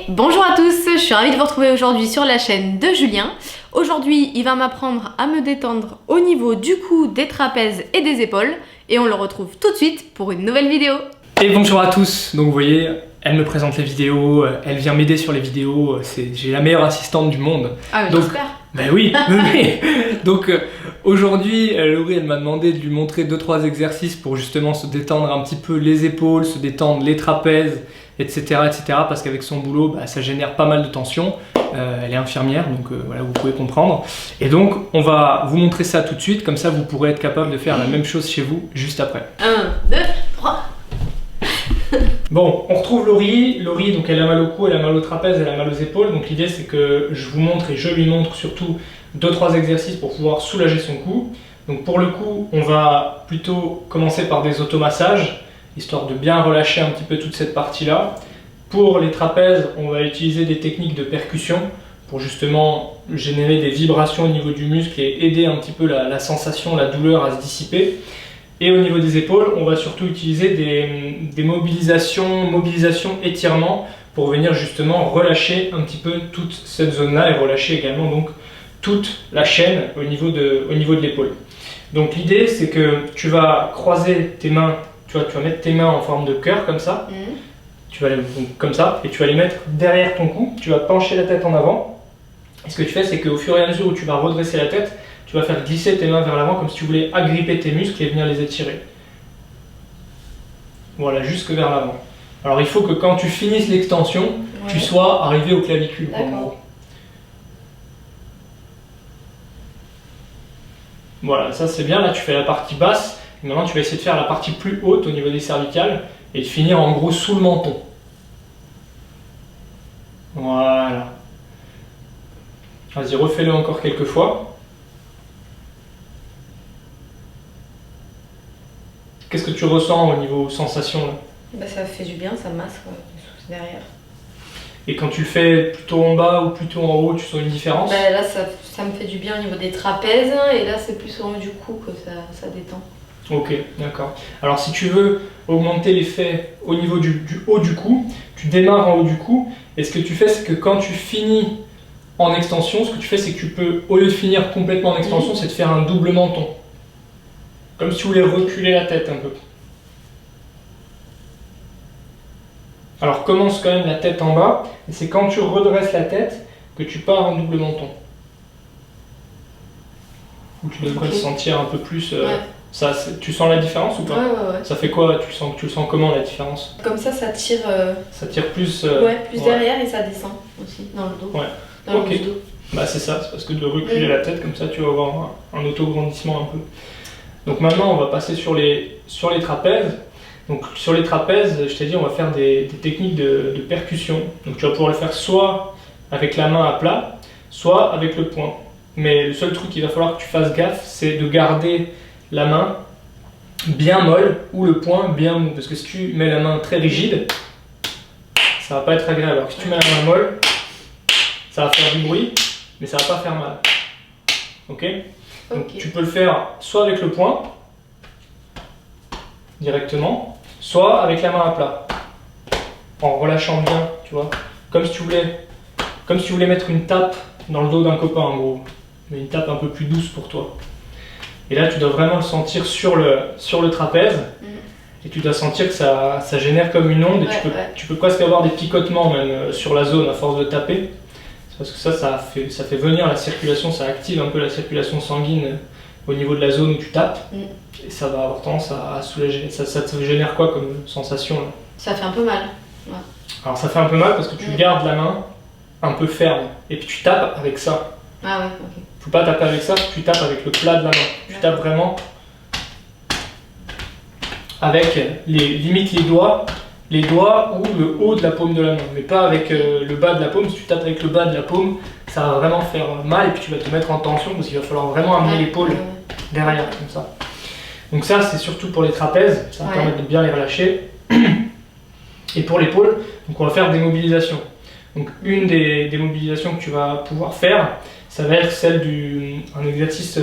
Bonjour à tous, je suis ravie de vous retrouver aujourd'hui sur la chaîne de Julien. Aujourd'hui, il va m'apprendre à me détendre au niveau du cou, des trapèzes et des épaules. Et on le retrouve tout de suite pour une nouvelle vidéo. Et bonjour à tous, donc vous voyez, elle me présente les vidéos, elle vient m'aider sur les vidéos, j'ai la meilleure assistante du monde. Ah mais donc, j'espère. Ben oui, oui. Donc aujourd'hui, Laurie elle m'a demandé de lui montrer 2-3 exercices pour justement se détendre un petit peu les épaules, se détendre les trapèzes, etc. parce qu'avec son boulot, ça génère pas mal de tension. Elle est infirmière, donc voilà, vous pouvez comprendre. Et donc, on va vous montrer ça tout de suite, comme ça vous pourrez être capable de faire la même chose chez vous juste après. 1, 2, 3. Bon, on retrouve Laurie. Laurie, donc elle a mal au cou, elle a mal au trapèze, elle a mal aux épaules. Donc l'idée c'est que je vous montre et je lui montre surtout 2-3 exercices pour pouvoir soulager son cou. Donc pour le cou, on va plutôt commencer par des automassages, histoire de bien relâcher un petit peu toute cette partie-là. Pour les trapèzes, on va utiliser des techniques de percussion pour justement générer des vibrations au niveau du muscle et aider un petit peu la sensation, la douleur à se dissiper. Et au niveau des épaules, on va surtout utiliser des mobilisations, étirements pour venir justement relâcher un petit peu toute cette zone-là et relâcher également donc toute la chaîne au niveau de l'épaule. Donc l'idée c'est que tu vas croiser tes mains, tu vas mettre tes mains en forme de cœur comme ça, tu vas les, donc, comme ça, et tu vas les mettre derrière ton cou, tu vas pencher la tête en avant. Et ce que tu fais c'est qu'au fur et à mesure où tu vas redresser la tête, tu vas faire glisser tes mains vers l'avant comme si tu voulais agripper tes muscles et venir les étirer. Voilà, jusque vers l'avant. Alors il faut que quand tu finisses l'extension, tu sois arrivé au clavicule. Voilà, ça c'est bien. Là tu fais la partie basse. Et maintenant tu vas essayer de faire la partie plus haute au niveau des cervicales et de finir en gros sous le menton. Voilà. Vas-y, refais-le encore quelques fois. Qu'est-ce que tu ressens au niveau sensation là? Ça fait du bien, ça masse derrière. Et quand tu le fais plutôt en bas ou plutôt en haut, tu sens une différence? Là ça me fait du bien au niveau des trapèzes et là c'est plus au niveau du cou que ça détend. Ok, d'accord. Alors si tu veux augmenter l'effet au niveau du haut du cou, tu démarres en haut du cou et ce que tu fais c'est que quand tu finis en extension, ce que tu fais c'est que tu peux, au lieu de finir complètement en extension, c'est de faire un double menton. Comme si tu voulais reculer la tête un peu. Alors commence quand même la tête en bas, et c'est quand tu redresses la tête que tu pars en double menton. Où tu devrais le sentir un peu plus. Ça, tu sens la différence ou pas? Ouais. Ça fait quoi? Tu le sens comment la différence? Comme ça tire. Ça tire plus. Plus derrière et ça descend aussi dans le dos. Ouais. Dans ok. le dos. C'est ça, c'est parce que de reculer la tête comme ça, tu vas avoir un auto-grandissement un peu. Donc maintenant, on va passer sur les trapèzes. Donc sur les trapèzes, je t'ai dit, on va faire des techniques de percussion. Donc tu vas pouvoir le faire soit avec la main à plat, soit avec le poing. Mais le seul truc qu'il va falloir que tu fasses gaffe, c'est de garder la main bien molle ou le poing bien mou. Parce que si tu mets la main très rigide, ça va pas être agréable. Alors si tu mets la main molle, ça va faire du bruit, mais ça va pas faire mal. Ok? Donc tu peux le faire soit avec le poing, directement, soit avec la main à plat, en relâchant bien, tu vois, comme si tu voulais mettre une tape dans le dos d'un copain en gros, mais une tape un peu plus douce pour toi. Et là tu dois vraiment le sentir sur le trapèze, et tu dois sentir que ça génère comme une onde, et tu peux presque avoir des picotements même sur la zone à force de taper. Parce que ça fait venir la circulation, ça active un peu la circulation sanguine au niveau de la zone où tu tapes. Et ça va avoir tendance à soulager. Ça te génère quoi comme sensation là? Ça fait un peu mal. Ouais. Alors ça fait un peu mal parce que tu gardes la main un peu ferme et puis tu tapes avec ça. Ah ouais, ok. Faut pas taper avec ça, tu tapes avec le plat de la main. Tu tapes vraiment avec limite les doigts ou le haut de la paume de la main, mais pas avec le bas de la paume. Si tu tapes avec le bas de la paume, ça va vraiment faire mal et puis tu vas te mettre en tension parce qu'il va falloir vraiment amener l'épaule derrière comme ça. Donc ça c'est surtout pour les trapèzes, ça va permettre de bien les relâcher. Et pour l'épaule, donc on va faire des mobilisations. Donc une des mobilisations que tu vas pouvoir faire, ça va être celle d'un exercice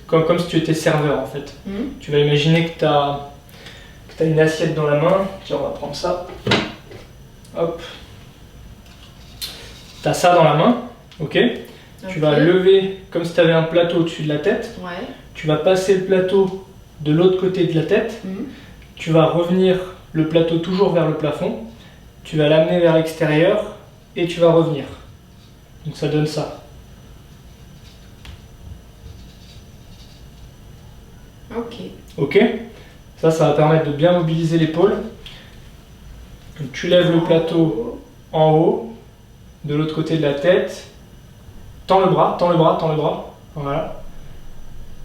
comme si tu étais serveur en fait. Tu vas imaginer que tu as une assiette dans la main. Tiens, on va prendre ça. Hop. Tu as ça dans la main, ok? Tu vas lever comme si tu avais un plateau au-dessus de la tête. Ouais. Tu vas passer le plateau de l'autre côté de la tête. Tu vas revenir le plateau toujours vers le plafond. Tu vas l'amener vers l'extérieur et tu vas revenir. Donc ça donne ça. Ok. Ok? Ça va permettre de bien mobiliser l'épaule. Tu lèves le plateau en haut, de l'autre côté de la tête. Tends le bras, tends le bras, tends le bras. Voilà.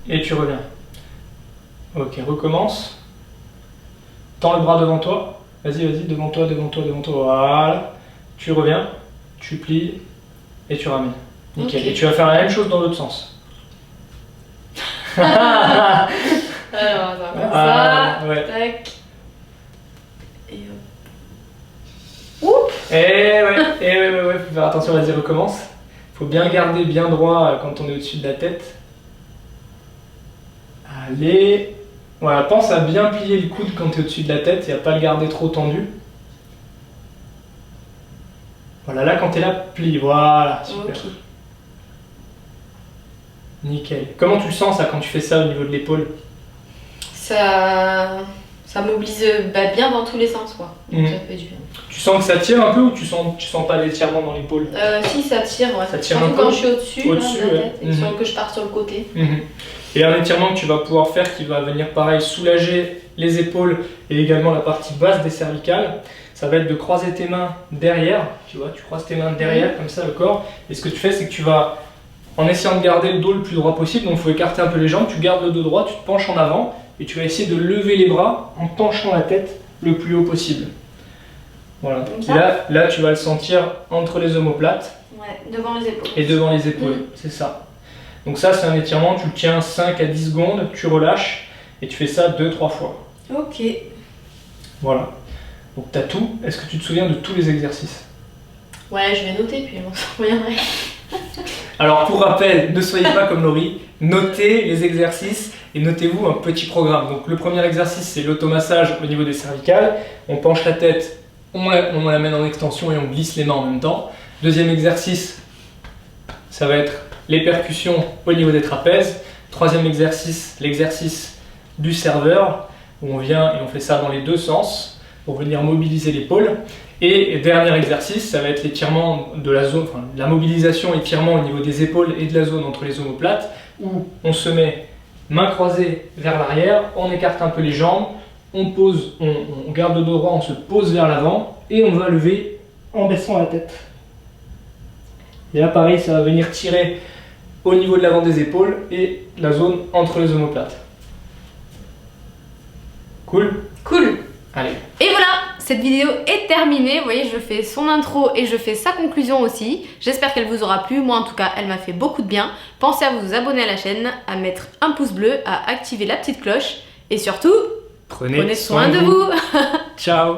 Et tu reviens. Ok, recommence. Tends le bras devant toi. Vas-y, vas-y, devant toi, devant toi, devant toi. Voilà. Tu reviens, tu plies et tu ramènes. Nickel. Okay. Et tu vas faire la même chose dans l'autre sens. Alors, attends, comme ça. Ouais. Tac. Et hop. Oups. Ouais, faut faire attention, vas-y, recommence. Faut bien garder bien droit quand on est au-dessus de la tête. Allez. Voilà, pense à bien plier le coude quand tu es au-dessus de la tête et à pas le garder trop tendu. Voilà, là quand tu es là, plie. Voilà, super. Okay. Nickel. Comment tu le sens ça quand tu fais ça au niveau de l'épaule? Ça mobilise bien dans tous les sens, quoi. Donc ça fait du bien. Tu sens que ça tire un peu ou tu sens pas d'étirement dans l'épaule? Si, ça tire, ouais. Ça tire surtout un peu quand je suis au-dessus de la tête, ouais. et que je pars sur le côté. Et un étirement que tu vas pouvoir faire qui va venir pareil soulager les épaules et également la partie basse des cervicales, ça va être de croiser tes mains derrière, tu vois, tu croises tes mains derrière comme ça le corps, et ce que tu fais c'est que tu vas, en essayant de garder le dos le plus droit possible, donc il faut écarter un peu les jambes, tu gardes le dos droit, tu te penches en avant et tu vas essayer de lever les bras en penchant la tête le plus haut possible. Voilà, et là tu vas le sentir entre les omoplates. Ouais, devant les épaules. Et devant les épaules, c'est ça. Donc ça c'est un étirement, tu le tiens 5 à 10 secondes, tu relâches et tu fais ça 2-3 fois. Ok. Voilà. Donc tu as tout. Est-ce que tu te souviens de tous les exercices? Ouais, je vais noter puis on s'en reviendrait. Alors pour rappel, ne soyez pas comme Laurie, notez les exercices et notez-vous un petit programme. Donc le premier exercice c'est l'automassage au niveau des cervicales. On penche la tête, on la mène en extension et on glisse les mains en même temps. Deuxième exercice, ça va être les percussions au niveau des trapèzes. Troisième exercice, l'exercice du serveur, où on vient et on fait ça dans les deux sens pour venir mobiliser l'épaule. Et dernier exercice, ça va être l'étirement de la zone, enfin la mobilisation étirement au niveau des épaules et de la zone entre les omoplates, où on se met main croisée vers l'arrière, on écarte un peu les jambes, on pose, on garde le dos droit, on se pose vers l'avant et on va lever en baissant la tête. Et là pareil, ça va venir tirer au niveau de l'avant des épaules et la zone entre les omoplates. Cool? Cool. Allez. Et voilà, cette vidéo est terminée. Vous voyez, je fais son intro et je fais sa conclusion aussi. J'espère qu'elle vous aura plu. Moi, en tout cas, elle m'a fait beaucoup de bien. Pensez à vous abonner à la chaîne, à mettre un pouce bleu, à activer la petite cloche. Et surtout, prenez soin de vous. Ciao.